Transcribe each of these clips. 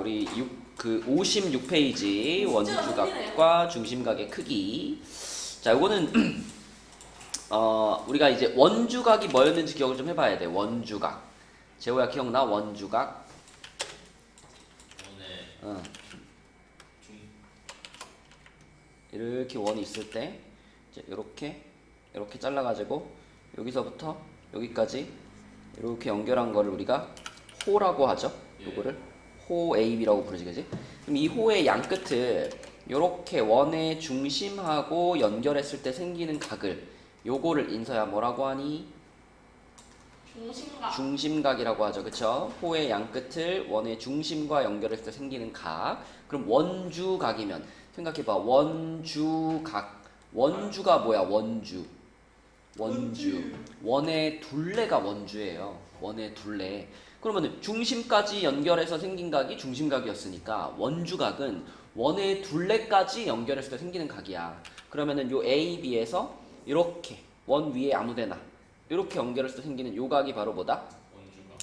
우리 56페이지 원주각과 중심각의 크기. 자, 요거는 우리가 이제 원주각이 뭐였는지 기억을 좀 해봐야 돼. 원주각. 재호야 기억나? 원주각. 이렇게 원이 있을 때 이제 이렇게 잘라가지고 여기서부터 여기까지 이렇게 연결한 거를 우리가 호라고 하죠. 요거를 호 AB라고 부르지, 그지? 그럼 이 호의 양 끝을 요렇게 원의 중심하고 연결했을 때 생기는 각을 요거를 인서야 뭐라고 하니? 중심각이라고 하죠. 그쵸? 호의 양 끝을 원의 중심과 연결했을 때 생기는 각. 그럼 원주각이면 생각해봐. 원주각. 원주가 뭐야? 원주. 원의 둘레가 원주예요. 원의 둘레. 그러면 중심까지 연결해서 생긴 각이 중심각이었으니까 원주각은 원의 둘레까지 연결했을 때 생기는 각이야. 그러면은 요 AB에서 이렇게 원 위에 아무데나 이렇게 연결했을 때 생기는 요 각이 바로 뭐다?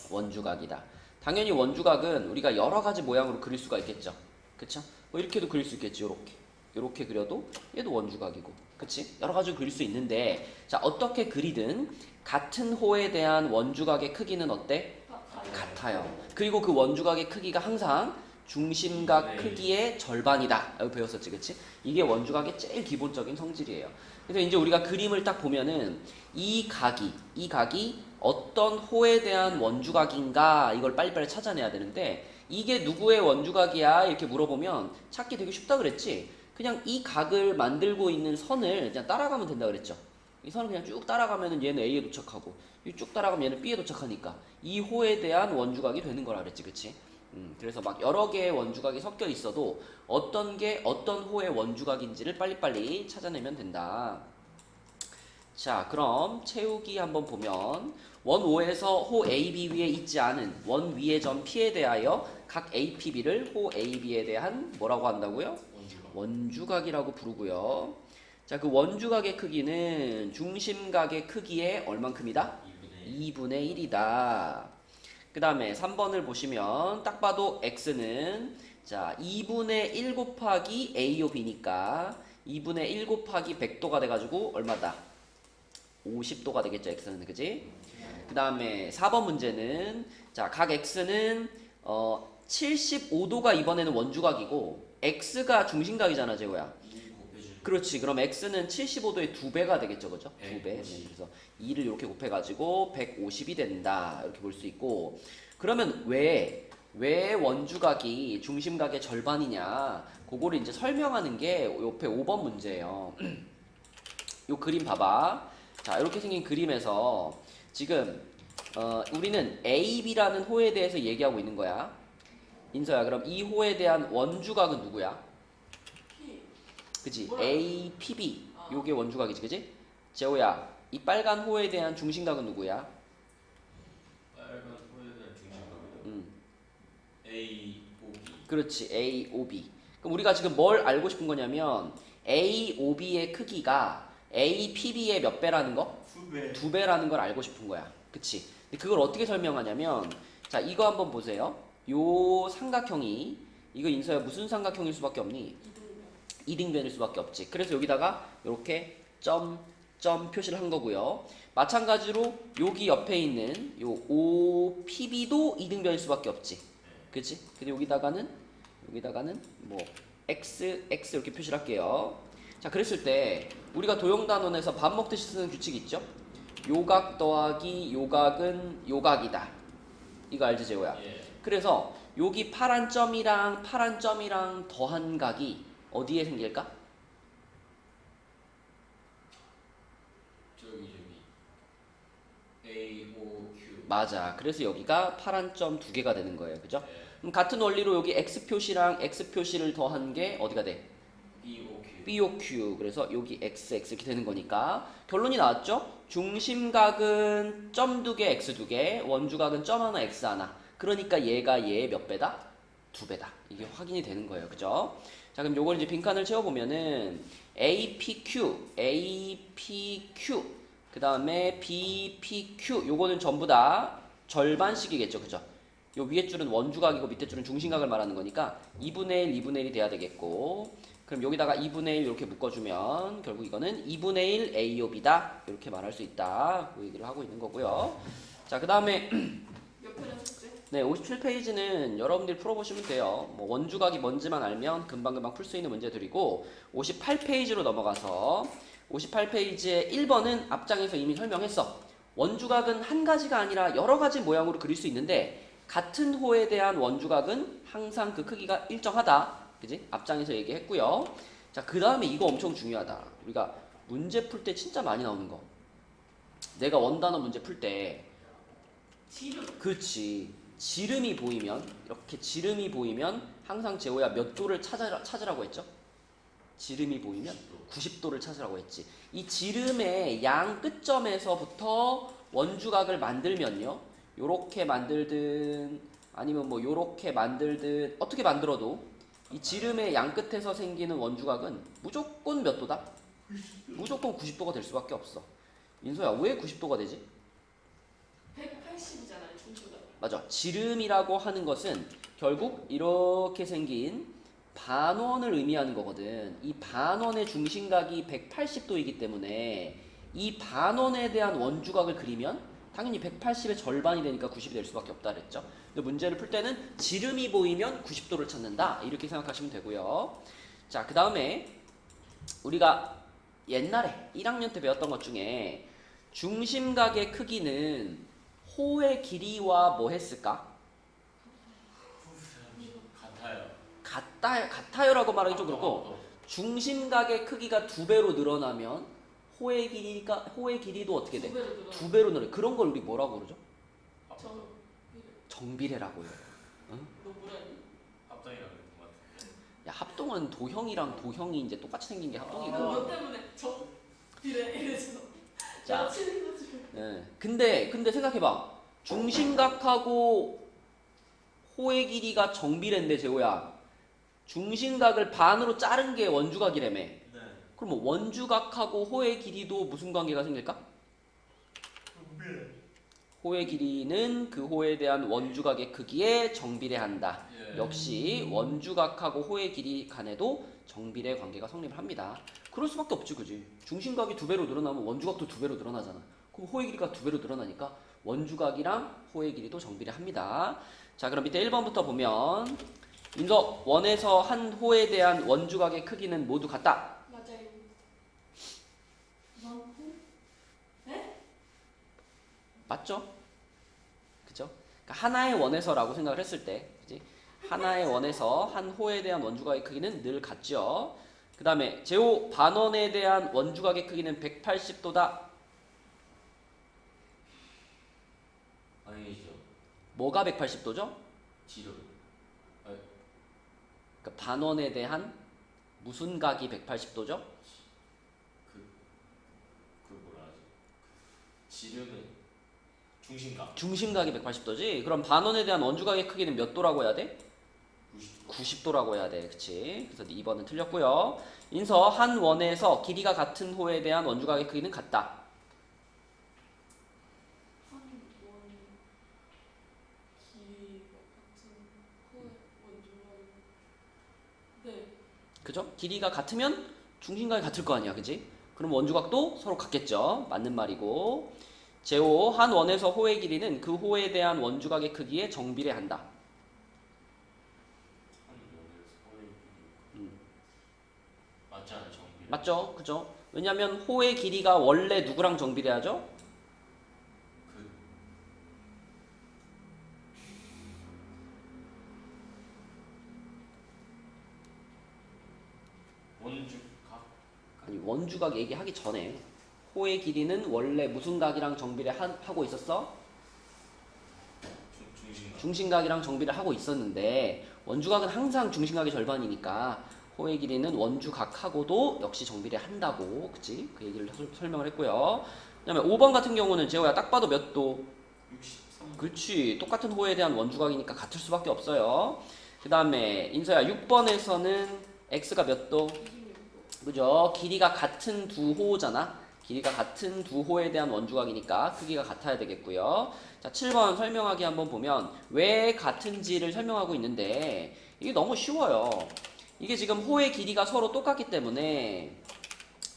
원주각이다. 당연히 원주각은 우리가 여러 가지 모양으로 그릴 수가 있겠죠. 그쵸? 뭐 이렇게도 그릴 수 있겠지. 요렇게 그려도 얘도 원주각이고, 그치? 여러 가지로 그릴 수 있는데, 자, 어떻게 그리든 같은 호에 대한 원주각의 크기는 어때? 같아요. 그리고 그 원주각의 크기가 항상 중심각 크기의 절반이다. 여기 배웠었지, 그치? 이게 원주각의 제일 기본적인 성질이에요. 그래서 이제 우리가 그림을 딱 보면은 이 각이 어떤 호에 대한 원주각인가 이걸 빨리빨리 찾아내야 되는데, 이게 누구의 원주각이야? 이렇게 물어보면 찾기 되게 쉽다 그랬지? 그냥 이 각을 만들고 있는 선을 그냥 따라가면 된다 그랬죠. 이 선을 그냥 쭉 따라가면은 얘는 A에 도착하고, 쭉 따라가면 얘는 B에 도착하니까 이 호에 대한 원주각이 되는 거라 그랬지, 그치? 그래서 막 여러 개의 원주각이 섞여 있어도 어떤 게 어떤 호의 원주각인지를 빨리빨리 찾아내면 된다. 자, 그럼 채우기 한번 보면 원 O에서 호 AB 위에 있지 않은 원 위의 점 P에 대하여 각 A, P, B를 호 A, B에 대한 뭐라고 한다고요? 원주각이라고 부르고요. 자, 그 원주각의 크기는 중심각의 크기의 얼만큼이다? 2분의 1이다. 그 다음에 3번을 보시면 딱 봐도 x는 자 2분의 1 곱하기 a요 b니까 2분의 1 곱하기 100도가 돼가지고 얼마다? 50도가 되겠죠, x는. 그지? 그 다음에 4번 문제는 자 각 x는 75도가 이번에는 원주각이고 x가 중심각이잖아, 재호야. 그렇지. 그럼 x는 75도의 2배가 되겠죠, 그죠? 2배. 그래서 2를 이렇게 곱해가지고 150이 된다. 이렇게 볼 수 있고. 그러면 왜 원주각이 중심각의 절반이냐? 그거를 이제 설명하는 게 옆에 5번 문제예요. 요 그림 봐봐. 자, 이렇게 생긴 그림에서 지금 우리는 AB라는 호에 대해서 얘기하고 있는 거야. 인서야, 그럼 이 호에 대한 원주각은 누구야? 그치? A, P, B 요게 원주각이지, 그치? 재호야, 이 빨간 호에 대한 중심각은 누구야? 빨간 호에 대한 중심각은 A, O, B. 그렇지, A, O, B. 그럼 우리가 지금 뭘 알고 싶은 거냐면 A, O, B의 크기가 A, P, B의 몇 배라는 거? 2배. 2배라는 걸 알고 싶은 거야. 그치? 근데 그걸 어떻게 설명하냐면 자, 이거 한번 보세요. 요 삼각형이 이거 인서야 무슨 삼각형일 수밖에 없니? 이등변일 수밖에 없지. 그래서 여기다가 이렇게 점 표시를 한 거고요. 마찬가지로 여기 옆에 있는 요 OPB도 이등변일 수밖에 없지. 그치? 근데 여기다가는 뭐 X 이렇게 표시를 할게요. 자, 그랬을 때 우리가 도형단원에서 밥 먹듯이 쓰는 규칙이 있죠? 요각 더하기 요각은 요각이다. 이거 알지, 재호야? 그래서 여기 파란 점이랑 더한 각이 어디에 생길까? 저기 A, O, Q. 맞아. 그래서 여기가 파란 점 2개가 되는 거예요. 그죠? 그럼 같은 원리로 여기 X 표시를 더한 게 어디가 돼? B, O, Q. B, O, Q. 그래서 여기 X 이렇게 되는 거니까 결론이 나왔죠? 중심각은 점 2개, X 2개, 원주각은 점 하나, X 하나. 그러니까 얘가 얘의 몇 배다? 2배다. 이게 확인이 되는 거예요. 그죠? 자, 그럼 요걸 이제 빈칸을 채워보면은 APQ 그 다음에 BPQ 요거는 전부 다 절반씩이겠죠, 그죠? 요 위에 줄은 원주각이고 밑에 줄은 중심각을 말하는 거니까 2분의 1, 2분의 1이 돼야 되겠고 그럼 여기다가 2분의 1 이렇게 묶어주면 결국 이거는 2분의 1 A요비다 이렇게 말할 수 있다 그 얘기를 하고 있는 거고요. 자, 그 다음에 옆에는 숙제. 네, 57페이지는 여러분들이 풀어보시면 돼요. 뭐 원주각이 뭔지만 알면 금방금방 풀 수 있는 문제들이고 58페이지로 넘어가서 58페이지의 1번은 앞장에서 이미 설명했어. 원주각은 한 가지가 아니라 여러 가지 모양으로 그릴 수 있는데 같은 호에 대한 원주각은 항상 그 크기가 일정하다. 그지? 앞장에서 얘기했고요. 자, 그 다음에 이거 엄청 중요하다. 우리가 문제 풀 때 진짜 많이 나오는 거. 내가 원단어 문제 풀 때 지름. 그렇지. 지름이 보이면 이렇게 지름이 보이면 항상 재호야 몇 도를 찾으라고 했죠? 지름이 보이면 90도를 찾으라고 했지. 이 지름의 양 끝점에서부터 원주각을 만들면요. 요렇게 만들든 아니면 뭐 요렇게 만들든 어떻게 만들어도 이 지름의 양 끝에서 생기는 원주각은 무조건 몇 도다? 무조건 90도가 될 수밖에 없어. 인소야 왜 90도가 되지? 180이잖아요, 중심각. 맞아. 지름이라고 하는 것은 결국 이렇게 생긴 반원을 의미하는 거거든. 이 반원의 중심각이 180도이기 때문에 이 반원에 대한 원주각을 그리면 당연히 180의 절반이 되니까 90이 될 수밖에 없다 그랬죠. 근데 문제를 풀 때는 지름이 보이면 90도를 찾는다 이렇게 생각하시면 되고요. 자, 그 다음에 우리가 옛날에 1학년 때 배웠던 것 중에 중심각의 크기는 호의 길이와 뭐 했을까? 같아요라고 말하기 좀 그렇고 중심각의 크기가 2배로 늘어나면 호의 길이도 어떻게 돼? 2배로 늘어. 2배로 늘어. 그런 걸 우리 뭐라고 그러죠? 정. 정비례라고요. 너 뭐라 했니? 합성이라고 했던 것 같아. 야, 합동은 도형이랑 도형이 이제 똑같이 생긴 게 합동이고. 너 때문에 정. 이래 이래서. 자. 치는 거지. 네. 근데 생각해봐. 중심각하고 호의 길이가 정비례인데 재호야. 중심각을 반으로 자른 게 원주각이라며. 네. 그럼 뭐 원주각하고 호의 길이도 무슨 관계가 생길까? 호의 길이는 그 호에 대한 원주각의 크기에 정비례한다. 예. 역시 원주각하고 호의 길이 간에도 정비례 관계가 성립을 합니다. 그럴 수밖에 없지, 그지? 중심각이 2배로 늘어나면 원주각도 2배로 늘어나잖아. 그럼 호의 길이가 2배로 늘어나니까 원주각이랑 호의 길이도 정비례합니다. 자, 그럼 밑에 1번부터 보면 인서 원에서 한 호에 대한 원주각의 크기는 모두 같다. 맞아요. 많고? 네? 맞죠? 그죠? 그러니까 하나의 원에서라고 생각을 했을 때, 그지? 하나의 원에서 한 호에 대한 원주각의 크기는 늘 같죠. 그 다음에 제호 반원에 대한 원주각의 크기는 180도다. 아니죠. 뭐가 180도죠? 지름. 그러니까 반원에 대한 무슨 각이 180도죠? 그 뭐라 하지? 지름은 중심각. 중심각이 180도지. 그럼 반원에 대한 원주각의 크기는 몇 도라고 해야 돼? 90도라고 해야 돼. 그치? 그래서 2번은 틀렸고요. 인서 한 원에서 길이가 같은 호에 대한 원주각의 크기는 같다. 한 원. 기 같은 호 원주각. 네. 그죠? 길이가 같으면 중심각이 같을 거 아니야. 그지? 그럼 원주각도 서로 같겠죠. 맞는 말이고. 제호 한 원에서 호의 길이는 그 호에 대한 원주각의 크기에 정비례한다. 맞지 않아요, 정비. 맞죠? 그죠? 왜냐면 호의 길이가 원래 누구랑 정비례하죠? 그 원주각. 아니, 원주각 얘기하기 전에 호의 길이는 원래 무슨 각이랑 정비례하고 있었어? 중심각. 중심각이랑 정비를 하고 있었는데 원주각은 항상 중심각의 절반이니까 호의 길이는 원주각하고도 역시 정비례 한다고, 그치? 그 얘기를 설명을 했고요. 그 다음에 5번 같은 경우는 제호야 딱 봐도 몇 도? 63. 그렇지. 똑같은 호에 대한 원주각이니까 같을 수밖에 없어요. 그 다음에 인서야 6번에서는 x가 몇 도? 26도. 그죠? 길이가 같은 두 호잖아. 길이가 같은 두 호에 대한 원주각이니까 크기가 같아야 되겠고요. 자, 7번 설명하기 한번 보면 왜 같은지를 설명하고 있는데 이게 너무 쉬워요. 이게 지금 호의 길이가 서로 똑같기 때문에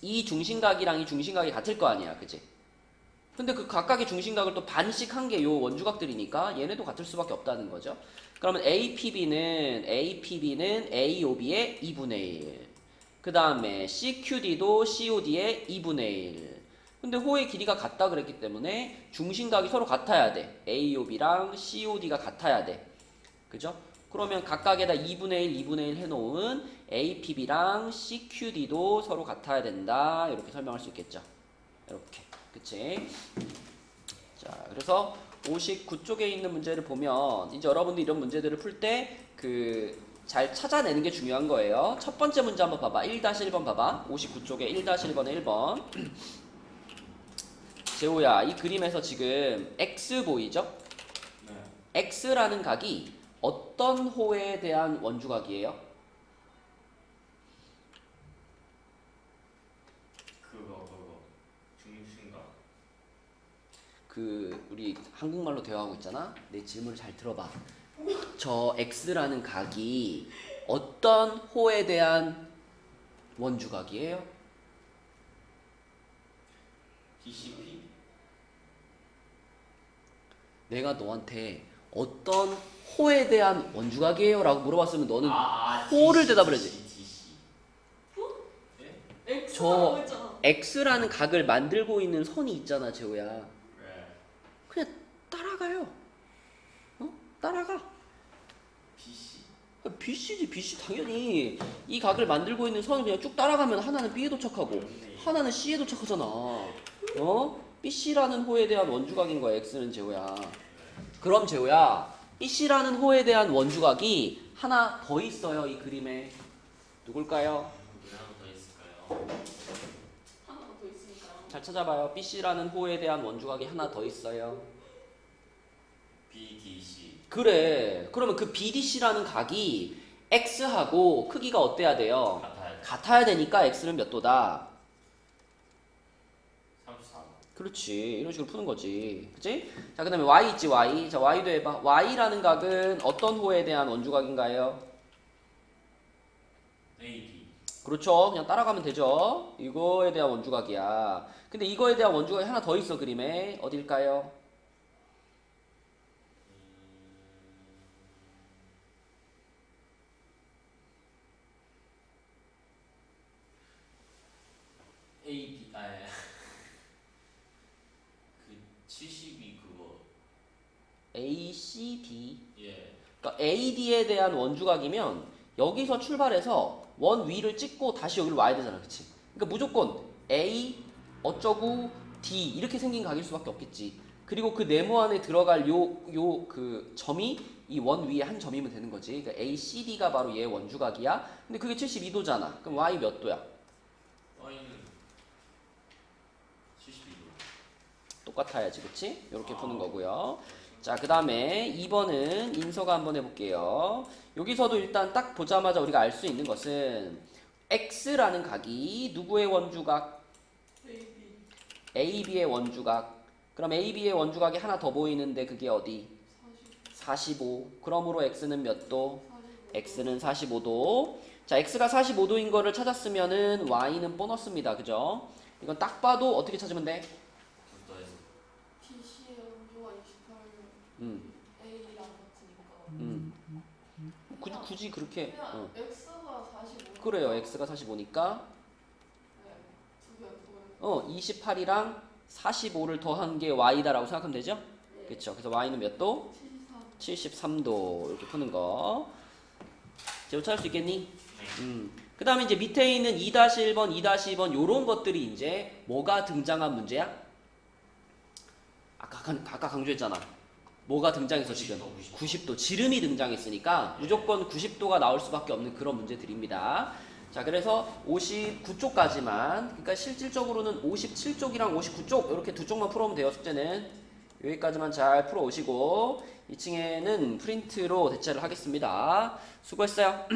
이 중심각이랑 이 중심각이 같을 거 아니야, 그치? 근데 그 각각의 중심각을 또 반씩 한 게 요 원주각들이니까 얘네도 같을 수밖에 없다는 거죠. 그러면 APB는 AOB의 2분의 1. 그 다음에 CQD도 COD의 2분의 1. 근데 호의 길이가 같다 그랬기 때문에 중심각이 서로 같아야 돼. AOB랑 COD가 같아야 돼. 그죠? 그러면 각각에다 2분의 1, 2분의 1 해놓은 APB랑 CQD도 서로 같아야 된다. 이렇게 설명할 수 있겠죠. 이렇게. 그치? 자, 그래서 59쪽에 있는 문제를 보면 이제 여러분들이 이런 문제들을 풀 때 잘 찾아내는 게 중요한 거예요. 첫 번째 문제 한번 봐봐. 1-1번 봐봐. 59쪽에 1-1번에 1번. 재호야, 이 그림에서 지금 X 보이죠? 네. X라는 각이 어떤 호에 대한 원주각이에요? 그거 중심각. 우리 한국말로 대화하고 있잖아. 내 질문을 잘 들어봐. 저 X라는 각이 어떤 호에 대한 원주각이에요? DCP? 내가 너한테 어떤 호에 대한 원주각이에요? 라고 물어봤으면 너는 호를 대답을 해야지. DC. X라고 했잖아. X라는 각을 만들고 있는 선이 있잖아, 재호야. 네. 그냥 따라가요. 따라가. BC. BC지, BC 당연히. 이 각을 만들고 있는 선을 그냥 쭉 따라가면 하나는 B에 도착하고 하나는 C에 도착하잖아. BC라는 호에 대한 원주각인 거야, X는 재호야. 그럼 재호야, BC라는 호에 대한 원주각이 하나 더 있어요, 이 그림에. 누굴까요? 왜 하나 더 있을까요? 하나가 더 있으니까요. 잘 찾아봐요. BC라는 호에 대한 원주각이 하나 더 있어요. BDC. 그래. 그러면 그 BDC라는 각이 X하고 크기가 어때야 돼요? 같아요. 같아야 되니까 X는 몇 도다? 33. 그렇지. 이런 식으로 푸는 거지. 그치? 자, 그 다음에 Y 있지, Y. 자, Y도 해봐. Y라는 각은 어떤 호에 대한 원주각인가요? AD. 그렇죠. 그냥 따라가면 되죠. 이거에 대한 원주각이야. 근데 이거에 대한 원주각이 하나 더 있어, 그림에. 어딜까요? AD. 그 72 그거. ACD. 예. 그러니까 AD에 대한 원주각이면 여기서 출발해서 원 위를 찍고 다시 여기로 와야 되잖아, 그치? 그러니까 무조건 A 어쩌고 D 이렇게 생긴 각일 수밖에 없겠지. 그리고 그 네모 안에 들어갈 그 점이 이 원 위에 한 점이면 되는 거지. 그러니까 ACD가 바로 얘의 원주각이야. 근데 그게 72도잖아. 그럼 Y 몇 도야? Y는 72도. 똑같아야지, 그치? 이렇게 푸는 거고요. 자, 그 다음에 2번은 인서가 한번 해볼게요. 여기서도 일단 딱 보자마자 우리가 알 수 있는 것은 X라는 각이 누구의 원주각? AB. AB의 원주각. 그럼 AB의 원주각이 하나 더 보이는데 그게 어디? 40. 45. 그러므로 X는 몇 도? 45. X는 45도. 자, X가 45도인 거를 찾았으면은 Y는 보너스입니다. 그죠? 이건 딱 봐도 어떻게 찾으면 돼? 더해서. BC의 원주가 28. 음. A랑 같으니까. 굳이 그렇게. 그냥 X가 45. 그래요. X가 45니까 네. 두 개. 28이랑 45를 더한 게 Y다라고 생각하면 되죠? 네. 그렇죠. 그래서 Y는 몇 도? 73. 73도. 이렇게 푸는 거. 제호 찾을 수 있겠니? 네. 그 다음에 이제 밑에 있는 2-1번, 2-2번 요런 것들이 이제 뭐가 등장한 문제야? 아까 강조했잖아. 뭐가 등장해서 지금? 90도. 지름이 등장했으니까 무조건 90도가 나올 수밖에 없는 그런 문제들입니다. 자, 그래서 59쪽까지만, 그러니까 실질적으로는 57쪽이랑 59쪽 이렇게 두 쪽만 풀어오면 돼요. 숙제는 여기까지만 잘 풀어오시고 2층에는 프린트로 대체를 하겠습니다. 수고했어요.